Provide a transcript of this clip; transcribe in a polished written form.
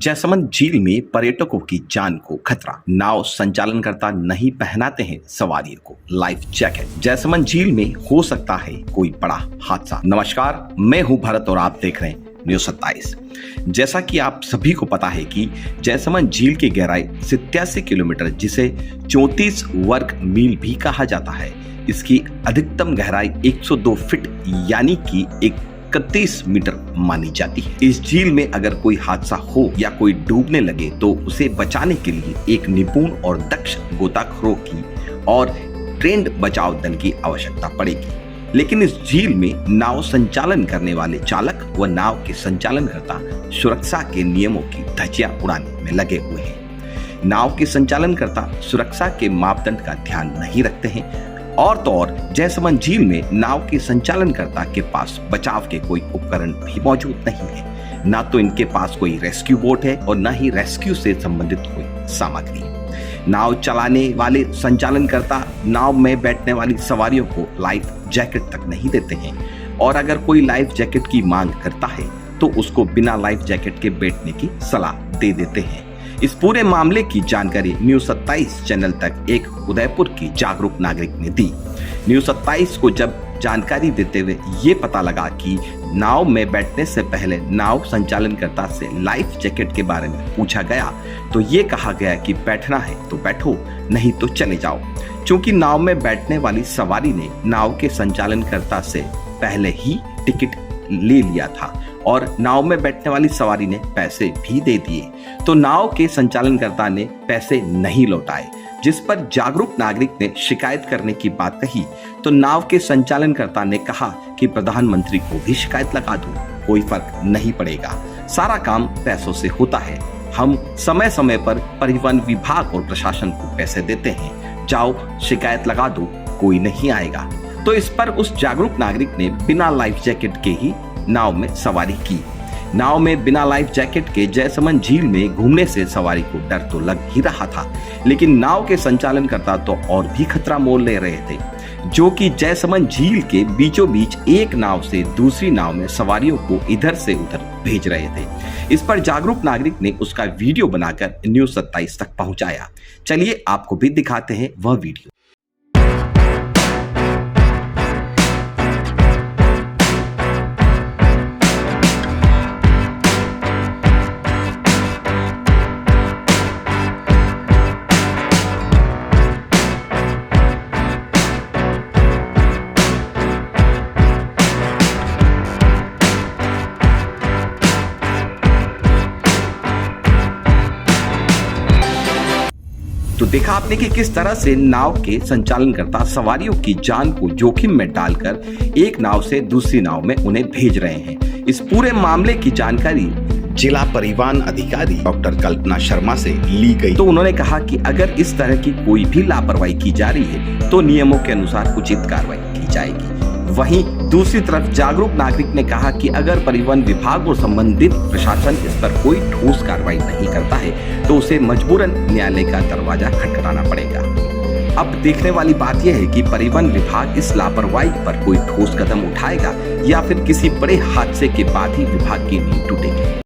जैसमंद झील में पर्यटकों की जान को खतरा। नाव संचालनकर्ता नहीं पहनाते हैं सवारियों को लाइफ जैकेट। जैसमंद झील में हो सकता है कोई बड़ा हादसा। नमस्कार, मैं हूं भरत और आप देख रहे हैं न्यूज़ 27। जैसा कि आप सभी को पता है कि जैसमंद झील की गहराई 87 किलोमीटर, जिसे 34 वर्ग मील भी कहा जाता है। इसकी अधिकतम गहराई 102 फीट यानी कि 31 मीटर मानी जाती है। इस झील में अगर कोई हादसा हो या कोई डूबने लगे तो उसे बचाने के लिए एक निपुण और दक्ष गोताखोरों की और ट्रेंड बचाव दल की आवश्यकता पड़ेगी। लेकिन इस झील में नाव संचालन करने वाले चालक व नाव के संचालनकर्ता सुरक्षा के नियमों की धज्जियां उड़ाने में लगे हुए हैं। नाव के संचालनकर्ता सुरक्षा के मापदंड का ध्यान नहीं रखते हैं। और तो और जैसमंद झील में नाव के संचालनकर्ता के पास बचाव के कोई उपकरण भी मौजूद नहीं है। ना तो इनके पास कोई रेस्क्यू बोट है और न ही रेस्क्यू से संबंधित कोई सामग्री। नाव चलाने वाले संचालनकर्ता नाव में बैठने वाली सवारियों को लाइफ जैकेट तक नहीं देते हैं, और अगर कोई लाइफ जैकेट की मांग करता है तो उसको बिना लाइफ जैकेट के बैठने की सलाह दे देते हैं। इस पूरे मामले की जानकारी न्यूज़ 27 चैनल तक एक उदयपुर की जागरूक नागरिक ने दी। न्यूज़ 27 को जब जानकारी देते हुए ये पता लगा कि नाव में बैठने से पहले नाव संचालनकर्ता से लाइफ जैकेट के बारे में पूछा गया तो ये कहा गया कि बैठना है तो बैठो, नहीं तो चले जाओ। क्योंकि नाव में बैठने वाली सवारी ने नाव के संचालनकर्ता से पहले ही टिकट ले लिया था और नाव में बैठने वाली सवारी ने पैसे भी दे दिए, तो नाव के संचालनकर्ता ने पैसे नहीं लौटाए। जिस पर जागरूक नागरिक ने शिकायत करने की बात कही तो नाव के संचालनकर्ता ने कहा कि प्रधानमंत्री को भी शिकायत लगा दूं, कोई फर्क नहीं पड़ेगा, सारा काम पैसों से होता है। हम समय समय पर परिवहन विभाग और प्रशासन को पैसे देते हैं, जाओ शिकायत लगा दो, कोई नहीं आएगा। तो इस पर उस जागरूक नागरिक ने बिना लाइफ जैकेट के ही नाव में सवारी की। नाव में बिना लाइफ जैकेट के जैसमंद झील में घूमने से सवारी को डर तो लग ही रहा था, लेकिन नाव के संचालनकर्ता तो और भी खतरा मोल ले रहे थे, जो कि जैसमंद झील के बीचों बीच एक नाव से दूसरी नाव में सवारियों को इधर से उधर भेज रहे थे। इस पर जागरूक नागरिक ने उसका वीडियो बनाकर न्यूज़ 27 तक पहुंचाया। चलिए आपको भी दिखाते हैं वह वीडियो। तो देखा आपने कि किस तरह से नाव के संचालनकर्ता सवारियों की जान को जोखिम में डालकर एक नाव से दूसरी नाव में उन्हें भेज रहे हैं। इस पूरे मामले की जानकारी जिला परिवहन अधिकारी डॉक्टर कल्पना शर्मा से ली गई तो उन्होंने कहा कि अगर इस तरह की कोई भी लापरवाही की जा रही है तो नियमों के अनुसार उचित कार्रवाई की जाएगी। वहीं दूसरी तरफ जागरूक नागरिक ने कहा कि अगर परिवहन विभाग और संबंधित प्रशासन इस पर कोई ठोस कार्रवाई नहीं करता है तो उसे मजबूरन न्यायालय का दरवाजा खटखटाना पड़ेगा। अब देखने वाली बात यह है कि परिवहन विभाग इस लापरवाही पर कोई ठोस कदम उठाएगा या फिर किसी बड़े हादसे के बाद ही विभाग की नींव टूटेगी।